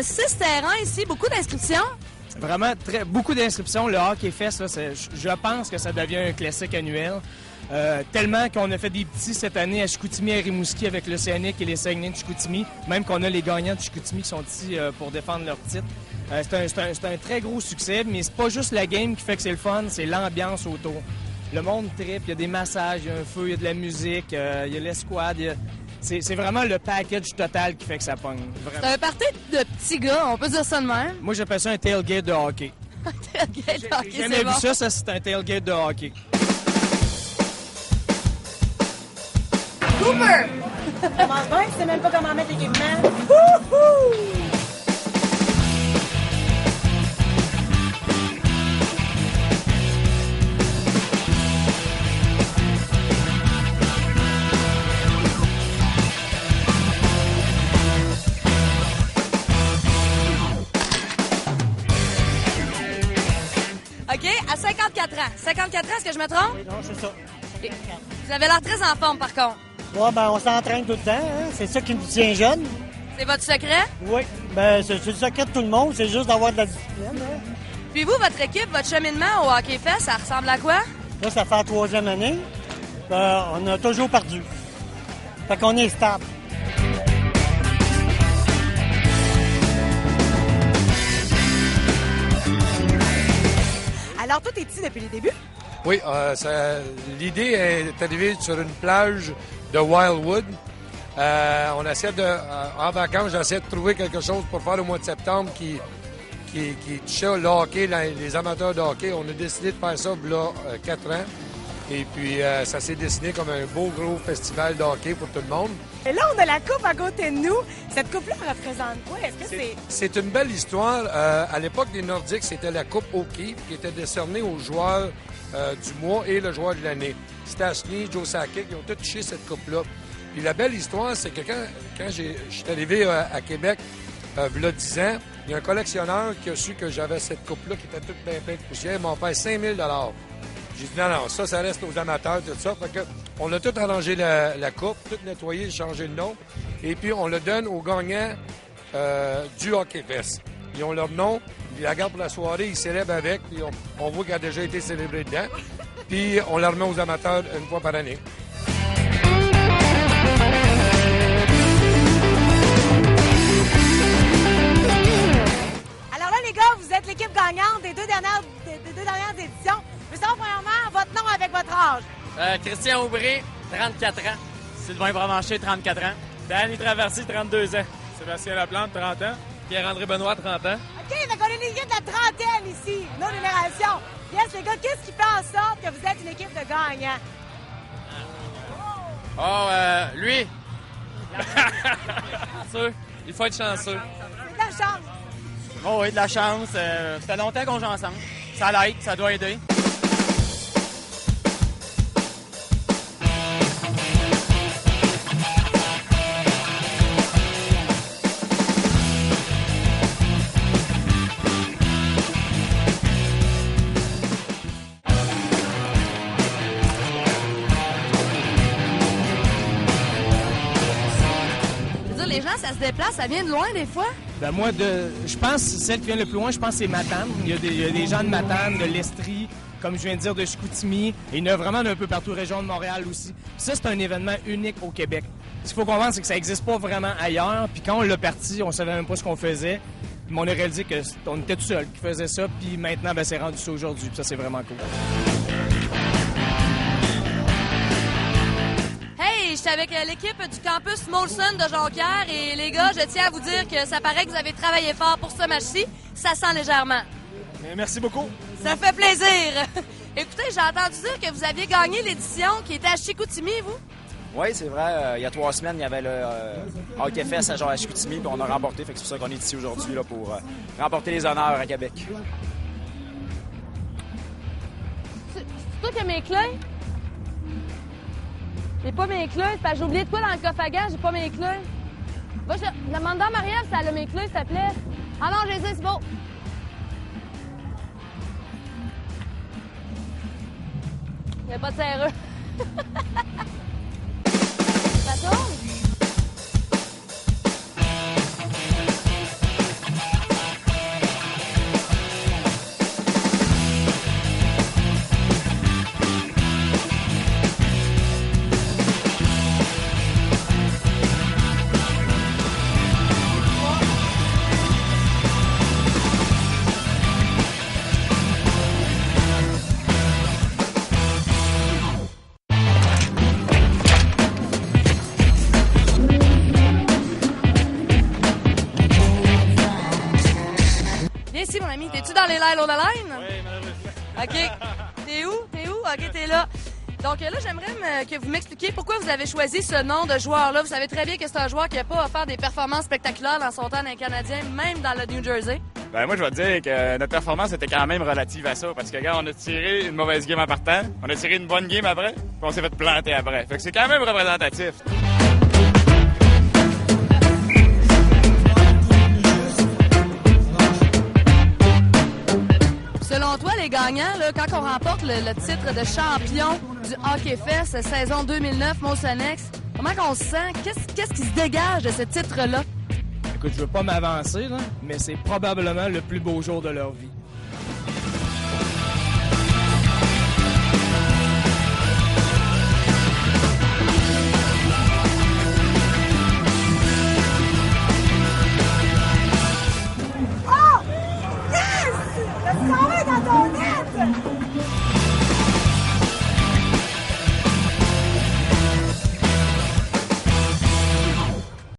6 terrains ici, beaucoup d'inscriptions. Vraiment, beaucoup d'inscriptions. Le Hockey Fest, là, je pense que ça devient un classique annuel. Tellement qu'on a fait des petits cette année à Chicoutimi et Rimouski avec l'Océanique et les Saguenay de Chicoutimi. Même qu'on a les gagnants de Chicoutimi qui sont ici pour défendre leur titre. C'est un très gros succès, mais c'est pas juste la game qui fait que c'est le fun, c'est l'ambiance autour. Le monde tripe, il y a des massages, il y a un feu, il y a de la musique, il y a l'escouade. C'est vraiment le package total qui fait que ça pogne. Vraiment. C'est un party de petits gars, on peut dire ça de même. Moi, j'appelle ça un tailgate de hockey. Un tailgate de hockey, J'ai jamais vu ça, c'est un tailgate de hockey. Cooper! Ça commence bien, tu sais même pas comment mettre l'équipement. OK, à 54 ans. 54 ans, est-ce que je me trompe? Non, c'est ça. Vous avez l'air très en forme, par contre. Ouais, ben on s'entraîne tout le temps, hein? C'est ça qui nous tient jeunes. C'est votre secret? Oui. Ben c'est le secret de tout le monde, c'est juste d'avoir de la discipline. Hein? Puis vous, votre équipe, votre cheminement au Hockey Fest, ça ressemble à quoi? Là, ça fait la 3e année. On a toujours perdu. Fait qu'on est stable. Alors, toi, t'es ici depuis les débuts? Oui, l'idée est arrivée sur une plage de Wildwood. En vacances, j'essaie de trouver quelque chose pour faire au mois de septembre qui touchait le hockey, les amateurs de hockey. On a décidé de faire ça il y a 4 ans. Et puis, ça s'est dessiné comme un beau gros festival de hockey pour tout le monde. Et là, on a la coupe à côté de nous. Cette coupe-là représente quoi? Est-ce que c'est... C'est une belle histoire. À l'époque des Nordiques, c'était la Coupe Hockey qui était décernée aux joueurs du mois et le joueur de l'année. Stastny, Joe Sakic, ils ont tous touché cette coupe-là. Puis la belle histoire, c'est que quand je suis arrivé à Québec, il y a 10 ans, il y a un collectionneur qui a su que j'avais cette coupe-là qui était toute pleine de poussière. Il m'a offert 5 000 J'ai dit non, ça reste aux amateurs, tout ça. Fait que on a tout arrangé la coupe, tout nettoyé, changé le nom. Et puis on le donne aux gagnants du Hockey Fest. Ils ont leur nom, ils la gardent pour la soirée, ils célèbrent avec, puis on voit qu'elle a déjà été célébrée dedans. Puis on la remet aux amateurs une fois par année. Alors là, les gars, vous êtes l'équipe gagnante des deux dernières éditions. Je veux savoir, premièrement, votre nom avec votre âge. Christian Aubry, 34 ans. Sylvain Provencher, 34 ans. Danny Traversy, 32 ans. Sébastien Laplante, 30 ans. Pierre-André Benoît, 30 ans. OK, fait qu'on est une équipe de la trentaine ici, nos numérations. Yes, les gars, qu'est-ce qui fait en sorte que vous êtes une équipe de gagnants? Lui. Chanceux. Il faut être chanceux. C'est de la chance. Oh oui, de la chance. Ça fait longtemps qu'on joue ensemble. Ça l'aide, ça doit aider. Les gens, ça se déplace, ça vient de loin des fois? Ben moi, je pense, celle qui vient le plus loin, je pense c'est Matane. Il y a des gens de Matane, de l'Estrie, comme je viens de dire, de Chicoutimi. Et il y en a vraiment d'un peu partout, région de Montréal aussi. Ça, c'est un événement unique au Québec. Ce qu'il faut comprendre, c'est que ça n'existe pas vraiment ailleurs. Puis quand on l'a parti, on savait même pas ce qu'on faisait. Mais on a réalisé qu'on était tout seul qui faisait ça. Puis maintenant, ben, c'est rendu ça aujourd'hui. Puis ça, c'est vraiment cool. Hey, j'étais avec l'équipe du campus Molson de Jonquière et les gars, je tiens à vous dire que ça paraît que vous avez travaillé fort pour ce match-ci. Ça sent légèrement. Merci beaucoup. Ça fait plaisir. Écoutez, j'ai entendu dire que vous aviez gagné l'édition qui était à Chicoutimi, vous? Oui, c'est vrai. Il y a 3 semaines, il y avait le Hockey Fest à Chicoutimi, puis on a remporté. Fait que c'est pour ça qu'on est ici aujourd'hui là, pour remporter les honneurs à Québec. C'est toi qui as mes clés? J'ai pas mes clés. C'est parce que j'ai oublié de quoi dans le coffre à gants, j'ai pas mes clés. Va, demande à Marie-Ève si elle a mes clés, s'il te plaît. Ah non, je les ai, c'est beau. Il n'y a pas de serreux. Ça tourne? Viens ici, mon ami. T'es-tu dans les Lyle on the Line? Oui, malheureusement. OK. T'es où? OK, t'es là. Donc là, j'aimerais que vous m'expliquiez pourquoi vous avez choisi ce nom de joueur-là. Vous savez très bien que c'est un joueur qui n'a pas offert des performances spectaculaires dans son temps d'un Canadien, même dans le New Jersey. Ben moi, je vais te dire que notre performance était quand même relative à ça. Parce que, regarde, on a tiré une mauvaise game en partant, on a tiré une bonne game après, puis on s'est fait planter après. Fait que c'est quand même représentatif. Selon toi, les gagnants, là, quand on remporte le titre de champion du Hockey Fest saison 2009 Motionex, comment qu'on se sent? Qu'est-ce qui se dégage de ce titre-là? Écoute, je veux pas m'avancer, là, mais c'est probablement le plus beau jour de leur vie.